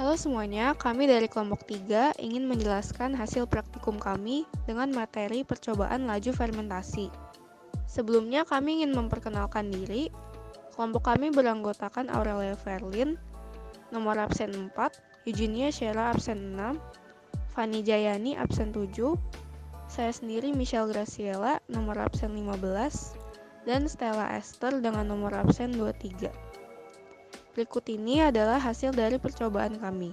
Halo semuanya, kami dari kelompok 3 ingin menjelaskan hasil praktikum kami dengan materi percobaan laju fermentasi. Sebelumnya kami ingin memperkenalkan diri. Kelompok kami beranggotakan Aurelia Verlin, nomor absen 4, Eugenia Sheila absen 6, Fani Jayani absen 7, saya sendiri Michelle Graciela nomor absen 15, dan Stella Esther dengan nomor absen 23. Berikut ini adalah hasil dari percobaan kami.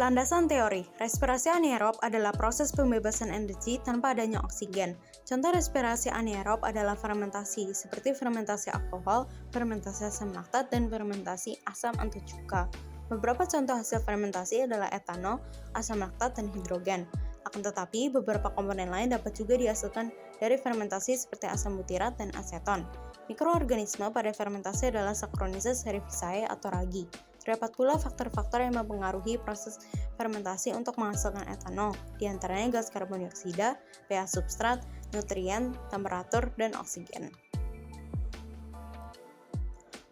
Landasan teori, respirasi anaerob adalah proses pembebasan energi tanpa adanya oksigen. Contoh respirasi anaerob adalah fermentasi, seperti fermentasi alkohol, fermentasi asam laktat, dan fermentasi asam anticuka. Beberapa contoh hasil fermentasi adalah etanol, asam laktat, dan hidrogen. Akan tetapi, beberapa komponen lain dapat juga dihasilkan dari fermentasi seperti asam butirat dan aseton. Mikroorganisme pada fermentasi adalah Saccharomyces cerevisiae atau ragi. Terdapat pula faktor-faktor yang mempengaruhi proses fermentasi untuk menghasilkan etanol, diantaranya gas karbon dioksida, pH substrat, nutrien, temperatur, dan oksigen.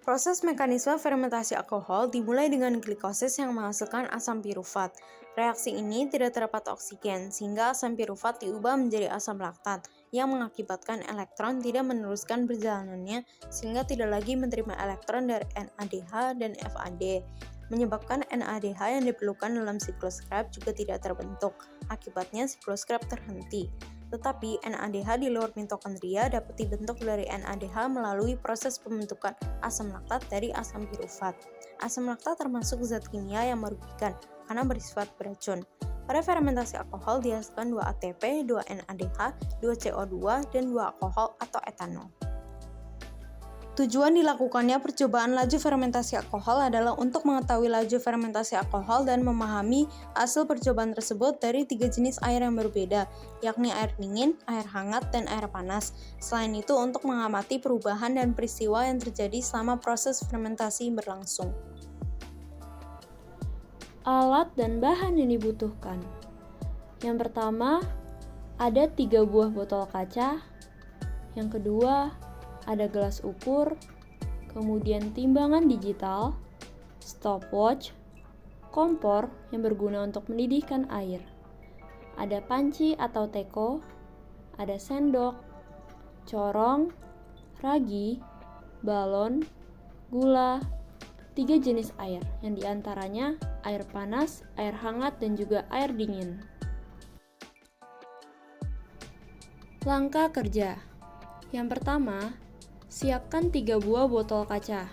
Proses mekanisme fermentasi alkohol dimulai dengan glikosis yang menghasilkan asam pirufat. Reaksi ini tidak terdapat oksigen, sehingga asam pirufat diubah menjadi asam laktat, yang mengakibatkan elektron tidak meneruskan perjalanannya sehingga tidak lagi menerima elektron dari NADH dan FAD. Menyebabkan NADH yang diperlukan dalam siklus Krebs juga tidak terbentuk. Akibatnya siklus Krebs terhenti. Tetapi NADH di luar mitokondria dapat dibentuk dari NADH melalui proses pembentukan asam laktat dari asam pirufat. Asam laktat termasuk zat kimia yang merugikan karena bersifat beracun. Pada fermentasi alkohol dihasilkan 2 ATP, 2 NADH, 2 CO2, dan 2 alkohol atau etanol. Tujuan dilakukannya percobaan laju fermentasi alkohol adalah untuk mengetahui laju fermentasi alkohol dan memahami hasil percobaan tersebut dari 3 jenis air yang berbeda, yakni air dingin, air hangat, dan air panas. Selain itu, untuk mengamati perubahan dan peristiwa yang terjadi selama proses fermentasi berlangsung. Alat dan bahan yang dibutuhkan. Yang pertama, ada 3 buah botol kaca. Yang kedua, ada gelas ukur, kemudian timbangan digital, stopwatch, kompor yang berguna untuk mendidihkan air. Ada panci atau teko, ada sendok, corong, ragi, balon, gula, 3 jenis air, yang diantaranya air panas, air hangat, dan juga air dingin. Langkah kerja. Yang pertama, siapkan 3 buah botol kaca.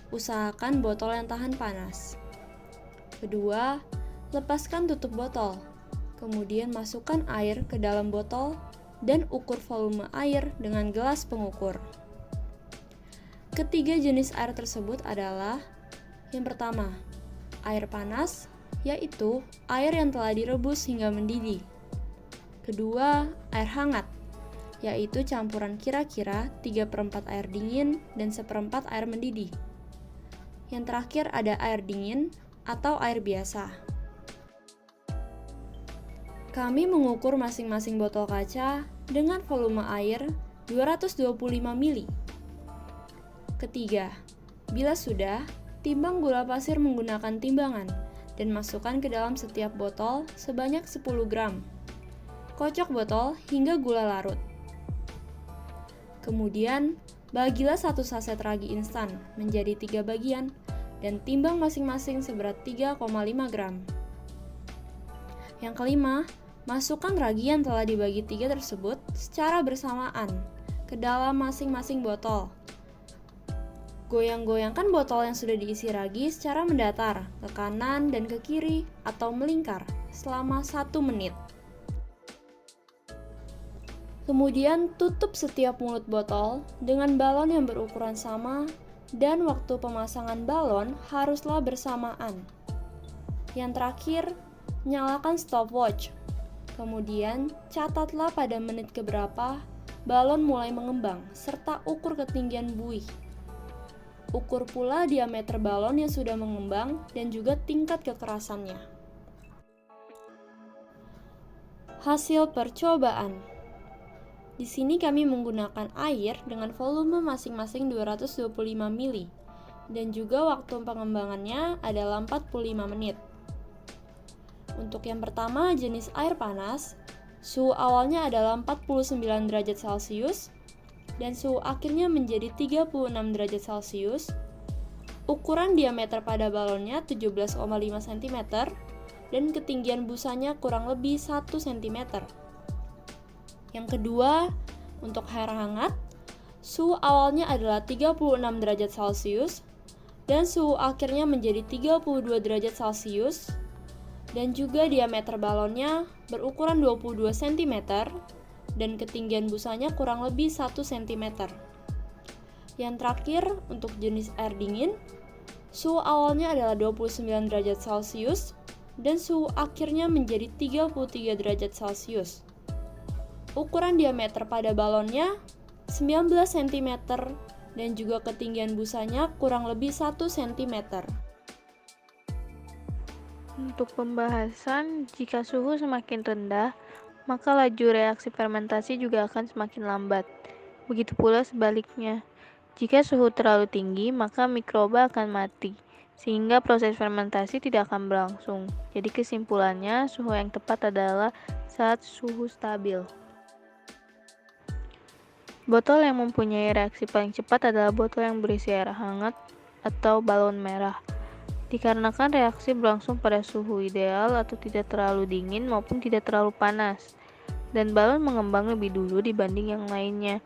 Usahakan botol yang tahan panas. Kedua, lepaskan tutup botol. Kemudian masukkan air ke dalam botol dan ukur volume air dengan gelas pengukur. Ketiga jenis air tersebut adalah: yang pertama, air panas, yaitu air yang telah direbus hingga mendidih. Kedua, air hangat, yaitu campuran kira-kira 3/4 air dingin dan 1/4 air mendidih. Yang terakhir ada air dingin atau air biasa. Kami mengukur masing-masing botol kaca dengan volume air 225 ml. Ketiga, bila sudah, timbang gula pasir menggunakan timbangan dan masukkan ke dalam setiap botol sebanyak 10 gram. Kocok botol hingga gula larut. Kemudian, bagilah 1 saset ragi instan menjadi 3 bagian dan timbang masing-masing seberat 3,5 gram. Yang kelima, masukkan ragi yang telah dibagi 3 tersebut secara bersamaan ke dalam masing-masing botol. Goyang-goyangkan botol yang sudah diisi ragi secara mendatar ke kanan dan ke kiri atau melingkar selama 1 menit. Kemudian tutup setiap mulut botol dengan balon yang berukuran sama dan waktu pemasangan balon haruslah bersamaan. Yang terakhir, nyalakan stopwatch. Kemudian catatlah pada menit keberapa balon mulai mengembang serta ukur ketinggian buih. Ukur pula diameter balon yang sudah mengembang dan juga tingkat kekerasannya. Hasil percobaan. Di sini kami menggunakan air dengan volume masing-masing 225 ml dan juga waktu pengembangannya adalah 45 menit. Untuk yang pertama, jenis air panas, suhu awalnya adalah 49 derajat Celcius dan suhu akhirnya menjadi 36 derajat Celcius. Ukuran diameter pada balonnya 17,5 cm dan ketinggian busanya kurang lebih 1 cm. Yang kedua, untuk air hangat, suhu awalnya adalah 36 derajat Celcius dan suhu akhirnya menjadi 32 derajat Celcius dan juga diameter balonnya berukuran 22 cm dan ketinggian busanya kurang lebih 1 cm. Yang terakhir, untuk jenis air dingin, suhu awalnya adalah 29 derajat Celcius dan suhu akhirnya menjadi 33 derajat Celcius. Ukuran diameter pada balonnya 19 cm dan juga ketinggian busanya kurang lebih 1 cm. Untuk pembahasan, jika suhu semakin rendah, maka laju reaksi fermentasi juga akan semakin lambat. Begitu pula sebaliknya. Jika suhu terlalu tinggi, maka mikroba akan mati, sehingga proses fermentasi tidak akan berlangsung. Jadi kesimpulannya, suhu yang tepat adalah saat suhu stabil. Botol yang mempunyai reaksi paling cepat adalah botol yang berisi air hangat atau balon merah. Dikarenakan reaksi berlangsung pada suhu ideal atau tidak terlalu dingin maupun tidak terlalu panas, dan balon mengembang lebih dulu dibanding yang lainnya,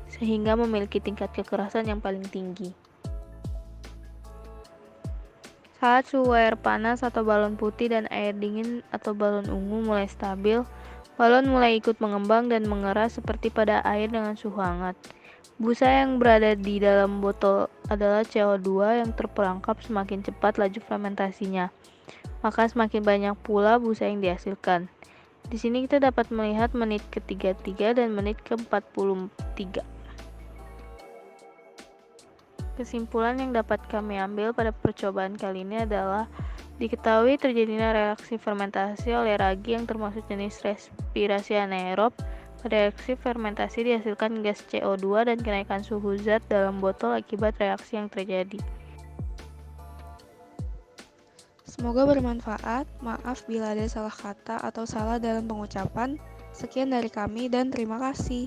sehingga memiliki tingkat kekerasan yang paling tinggi. Saat suhu air panas atau balon putih dan air dingin atau balon ungu mulai stabil, balon mulai ikut mengembang dan mengeras seperti pada air dengan suhu hangat. Busa yang berada di dalam botol adalah CO2 yang terperangkap semakin cepat laju fermentasinya, maka semakin banyak pula busa yang dihasilkan. Di sini kita dapat melihat menit ke-33 dan menit ke-43. Kesimpulan yang dapat kami ambil pada percobaan kali ini adalah diketahui terjadinya reaksi fermentasi oleh ragi yang termasuk jenis respirasi anaerob. Pada reaksi fermentasi dihasilkan gas CO2 dan kenaikan suhu zat dalam botol akibat reaksi yang terjadi. Semoga bermanfaat. Maaf bila ada salah kata atau salah dalam pengucapan. Sekian dari kami dan terima kasih.